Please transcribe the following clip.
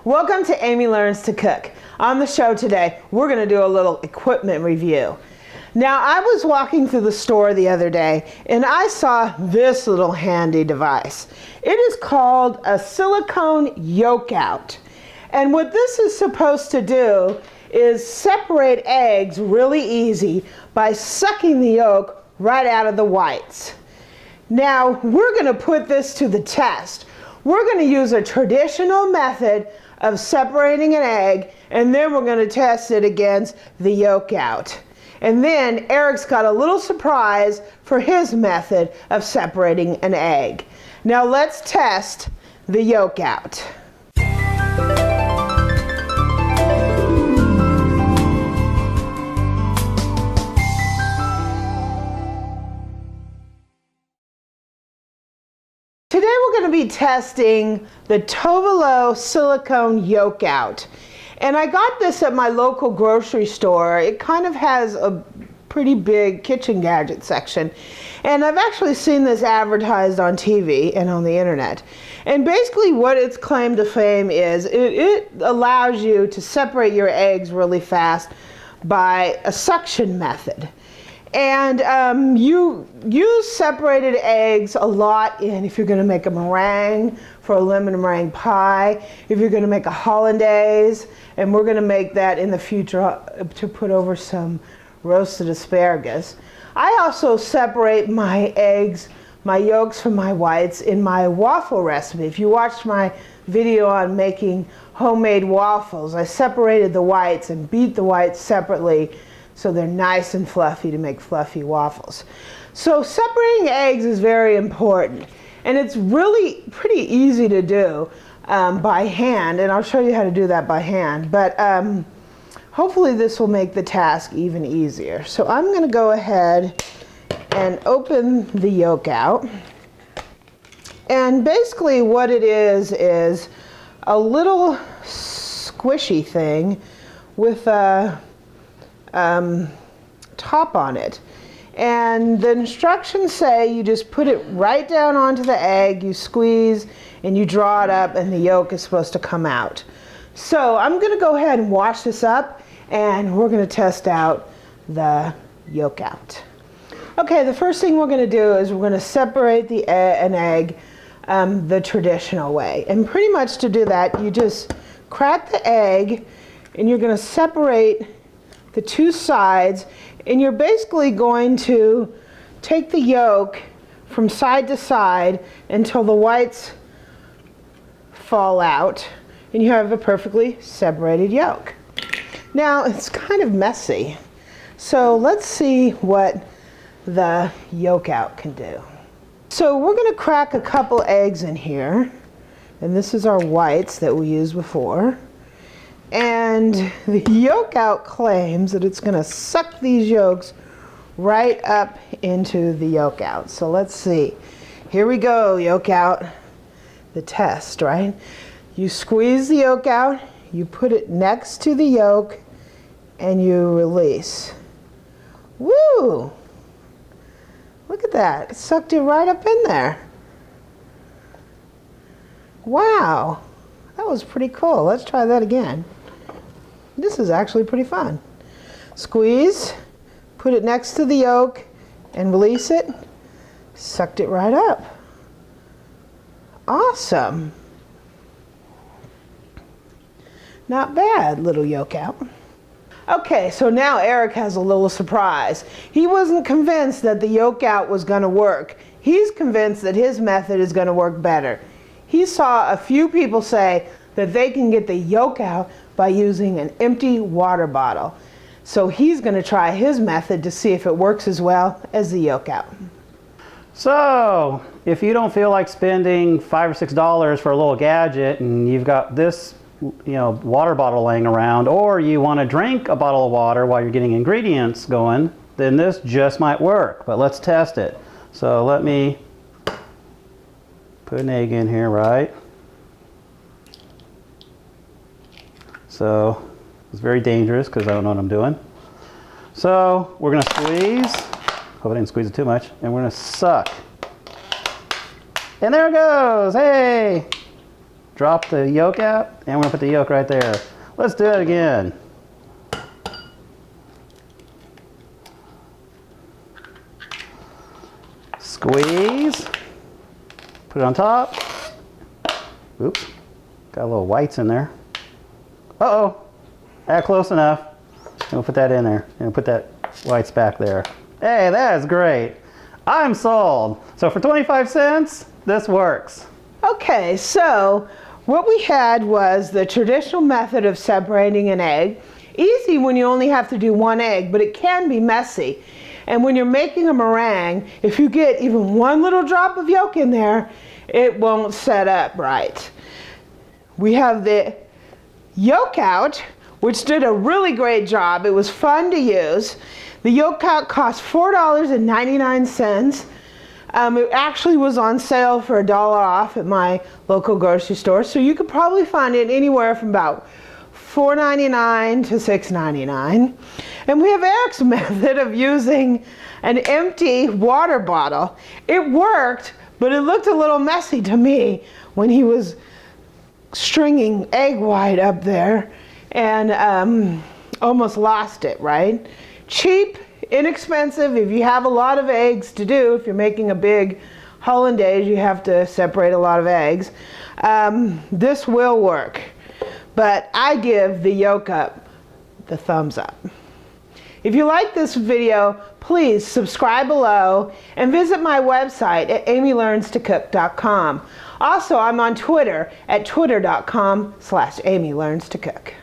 Welcome to Amy Learns to Cook. On the show today, we're going to do a little equipment review. Now, I was walking through the store the other day and I saw this little handy device. It is called a silicone Yolk Out. And what this is supposed to do is separate eggs really easy by sucking the yolk right out of the whites. Now, we're going to put this to the test. We're going to use a traditional method of separating an egg, and then we're going to test it against the Yolk Out. And then Eric's got a little surprise for his method of separating an egg. Now let's test the Yolk Out. Today we're going to be testing the Tovolo silicone Yolk Out. And I got this at my local grocery store. It kind of has a pretty big kitchen gadget section. And I've actually seen this advertised on TV and on the internet. And basically what its claim to fame is, it allows you to separate your eggs really fast by a suction method. And you use separated eggs a lot if you're going to make a meringue for a lemon meringue pie, if you're going to make a hollandaise, and we're going to make that in the future to put over some roasted asparagus. I also separate my eggs, my yolks from my whites in my waffle recipe. If you watched my video on making homemade waffles, I separated the whites and beat the whites separately so they're nice and fluffy to make fluffy waffles. So separating eggs is very important, and it's really pretty easy to do by hand, and I'll show you how to do that by hand, but hopefully this will make the task even easier. So I'm going to go ahead and open the yolk out, and basically what it is a little squishy thing with a top on it. And the instructions say you just put it right down onto the egg, you squeeze, and you draw it up, and the yolk is supposed to come out. So I'm going to go ahead and wash this up, and we're going to test out the Yolk Out. Okay, the first thing we're going to do is we're going to separate an egg the traditional way. And pretty much to do that, you just crack the egg, and you're going to separate the two sides, and you're basically going to take the yolk from side to side until the whites fall out, and you have a perfectly separated yolk. Now, it's kind of messy, so let's see what the Yolk Out can do. So we're going to crack a couple eggs in here, and this is our whites that we used before. And the Yolk Out claims that it's going to suck these yolks right up into the Yolk Out. So let's see. Here we go, Yolk Out. The test, right? You squeeze the yolk out, you put it next to the yolk, and you release. Woo! Look at that. It sucked it right up in there. Wow. That was pretty cool. Let's try that again. This is actually pretty fun. Squeeze, put it next to the yolk, and release it. Sucked it right up. Awesome. Not bad, little Yolk Out. Okay, so now Eric has a little surprise. He wasn't convinced that the Yolk Out was going to work. He's convinced that his method is going to work better. He saw a few people say that they can get the yolk out by using an empty water bottle. So he's going to try his method to see if it works as well as the Yolk Out. So, if you don't feel like spending $5 or $6 for a little gadget, and you've got this, water bottle laying around, or you want to drink a bottle of water while you're getting ingredients going, then this just might work. But let's test it. So let me put an egg in here, right? So it's very dangerous because I don't know what I'm doing. So we're going to squeeze. Hope I didn't squeeze it too much. And we're going to suck. And there it goes. Hey! drop the yolk out, and we're gonna put the yolk right there. Let's do it again. Squeeze. Put it on top. Oops. Got a little whites in there. Uh-oh. Close enough. And we'll put that in there. And we'll put that whites back there. Hey, that is great. I'm sold. So for 25 cents, this works. Okay, so what we had was the traditional method of separating an egg. Easy when you only have to do one egg, but it can be messy. And when you're making a meringue, if you get even one little drop of yolk in there, it won't set up right. We have the Yolk Out, which did a really great job. It was fun to use. The Yolk Out cost $4.99. It actually was on sale for $1 off at my local grocery store, so you could probably find it anywhere from about $4.99 to $6.99. And we have Eric's method of using an empty water bottle. It worked, but it looked a little messy to me when he was stringing egg white up there and almost lost it, right? Cheap, inexpensive. If you have a lot of eggs to do, if you're making a big hollandaise, you have to separate a lot of eggs. This will work, but I give the Yolk Up the thumbs up. If you like this video, please subscribe below and visit my website at amylearnstocook.com. Also, I'm on Twitter at twitter.com/amylearnstocook.